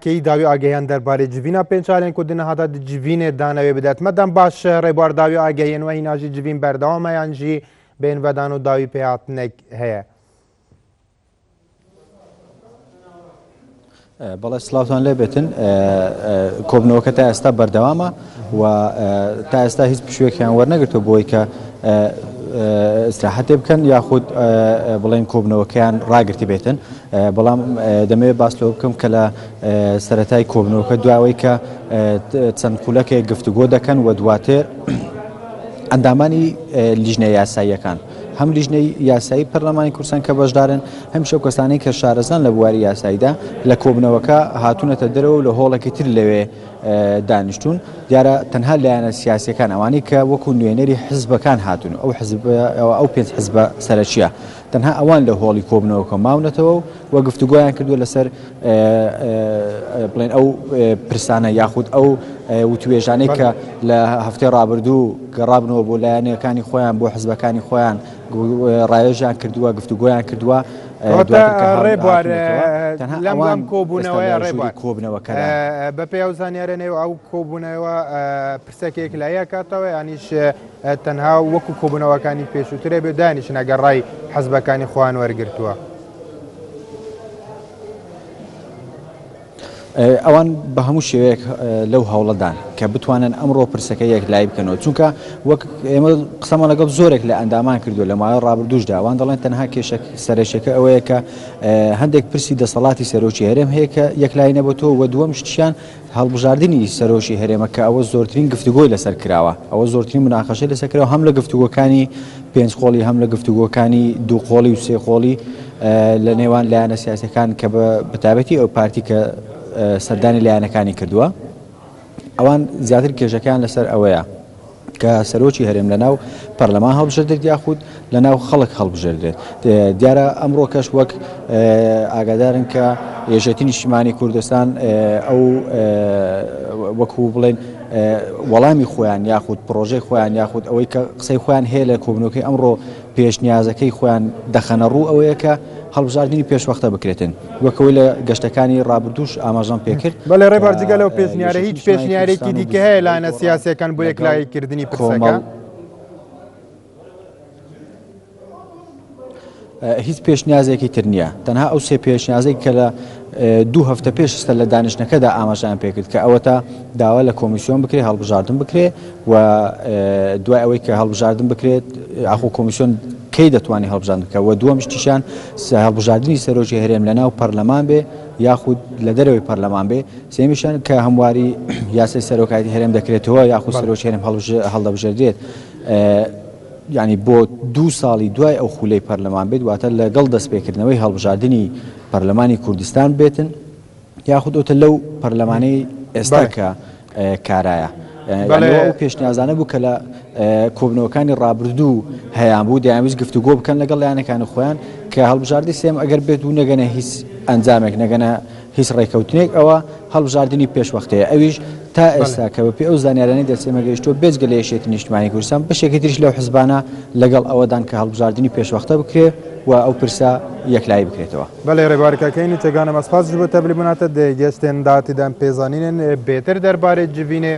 کی داوی ئاگەیان دەربارەی جڤینە پێنجچالێن کو دنەهادا جڤینێ دانەوێ بدات مەدەم باش ڕێبوار داوی ئاگەیەنوە هیناژی جڤین بەردەوامەیان ژی بێنڤەدان و داوی پێهاتنێک هەیە. بەڵێ سلااوان لێ بێتن کۆبنەوەکە تا ئێستا بەردەوامە و تا ئێستا هیچ پشوێکیان وەرنەگرتو بۆی کە استراحەتێ بکەن یاخود بڵێن کۆبنەوەکەیان ڕاگرتی بێتن بەڵام دەمەوێت باس لەوە بکەم کە لە سەرەتای کۆبنەوەکە دواوەی کە چەند قولەکێک گفتوگۆ دەکەن و دواتر ئەندامانی لیژنە یاساییەکان هەم لیژنەی یاسایی پەرلەمانی کوردستان کە بەشدارن هەم شەو کەسانەی کە شارەزان لە بواری یاساییدا لە کۆبنەوەکە هاتوونەتە دەرەوە لە هۆڵێکی تر لەوێ دانیشتون دیارە تەنها لایەنە سیاسیەکان ئەوانەی کە وەکو نوێنەری حزبەکان هاتون ئەو پێنج حزبە سەرەکیە تەنها ئەوان لە هۆڵی کۆبنەوەکە ماونەتەوە و گفتوگۆیان کردووە لەسەر بڵێن ئەو پرسانە یاخود ئەو وتوێژانەی کە لە هەفتەی ڕابردوو گەڕابنەوە بۆ لایەنەکانی خۆیان بۆ حزبەکانی خۆیان ڕایێژیان کردووە گفتوگۆیان کردووە ڕێبوار لەم کۆبوونەوەی ڕێبوار کۆبنەوەکە بە پێ ئەو زانیارێنەوە ئەو کۆبوونەوە پرسەکێک لایە کاتەوە یانیش تەنها وەکو کۆبوونەوەکانی پێشووترێ بێ دانیشن ئەگەر ڕای حەزبەکانی خۆیان وەرگرتووە. ئەوان بە هەموو شێوەیەک لەو هەوڵەدان کە بتوانن ئەمڕۆ پرسەکە یەک لای بکەنەوە چونکە وەک ئێمە قسەمان لەگەڵ زۆرێک لە ئەندامان کردو لە ماوەی ڕابردووشدا ئەوان دەڵێن تەنها کێشە سەرەشەکە ئەوەیە کە هەندێک پرسی دەسەڵاتی سەرۆکی هەرێم هەیە کە یەکلای نەبێتەوە و دووەم شتیان هەڵبژاردننی سەرۆکی هەرێمە کە ئەوە زۆرترین گفتوگۆی لەسەر کراوە ئەوە زۆرترین مناقەشەی لەسەر کراوە هەم لە گفتوگۆکانی پێنج قۆڵی هەم لە گفتوگۆکانی دوو قۆڵی و سێ قۆڵی لە نێوان لایەنە سیاسەکان کە بەتابەتی ئەو پارتی کە سەردانی لایەنەکانی کردووە ئەوان زیاتر کێشەکان لەسەر ئەوەیە کە سەرۆکی هەرێم لە ناو پەرلەمان هەڵبژێردرێت یاخود لە ناو خەڵک هەڵبژێردرێت دیارە ئەمڕۆ کەش وەک ئاگادارن کە یەکێتی نیشتیمانی کوردستان ئەو وەکو بڵێن وەڵامی خۆیان یاخود پرۆژەی خۆیان یاخود ئەوەی کە قسەی خۆیان هەیە لە کۆبنەوەکەی ئەمڕۆ پێشنیازەکەی خۆیان دەخەنە ڕوو ئەوەیە کە هەڵبژاردننی پێشوەختە بکرێتن وەکەوەی لە گەشتەکانی ڕابردووش ئاماژەم پێکرد بەڵێ ڕێبارجگە لەو پێشنیارە هیچ پێشنیارێکی دیکە هەیە لایەنە سیاسیەکان بۆ یەکلایکردنی پرسەکە هیچ پێشنیازێکی تر نییە تەنها ئەو سێ پێشنیازێک کە لە دوو هەفتە پێشستە لە دانیشتەکەدا ئاماژیان پێکرد کە ئەوە تا داوا لە کۆمیسیۆن بکرێت هەڵبژاردن بکرێت و دوای ئەوەی کە هەڵبژاردن بکرێت ئاخۆ کۆمیسیۆن کەی دەتوانانی هەڵبژاردن بکە و دووەم شتیشان هەڵبژاردننی سەرۆکی هەرێم لە ناو پەرلەمان بێ یاخود لە دەرەوەی پەرلەمان بێ سێمیشان کە هەمواری یاسای سەرۆکایەتی هەرێم دەکرێتەوە یاخود سەرۆکی هەرێم هەڵدەبژێردرێت یعنی بۆ 2 ساڵی دوای ئەو خولەی پەرلەمان بێت واتە لەگەڵ دەستپێکردنەوەی هەڵبژاردننی پەرلەمانی کوردستان بێتن یاخود ئەوتە لەو پەرلەمانەی ئێستا کە کارایە ئەو پێشنیازانە بوو کە لە کۆبنەوەکانی ڕابردوو هەیان بوو دەیانویست گفتوگۆ بکەن لەگەڵ لایەنەکانی خۆیان کە هەڵبژاردی سێم ئەگەر بێت و نەگەنە هیچ ئەنجامێک نەگەنە هیچ ڕێکەوتنێک ئەوە هەڵبژاردننی پێشوەختەیە ئەویش تا ئێستا کە بە پێ ئەو زانیارانەی دەسێمەگەیشتۆ بێجگە لە یەکێتی نیشتیمانی کوردستان بەشێکی تریش لەو حزبانە لەگەڵ ئەوەدان کە هەڵبژاردننی پێشوەختە بکرێت و ئەو پرسا یەکلایی بکرێتەوە. بەڵێ ڕێبارکەکەینی تێگانە مەسپاس بۆ تەبلیموناتە دەگەستێن داتیدان پێزانینن بێتر دەربارەی جڤینێ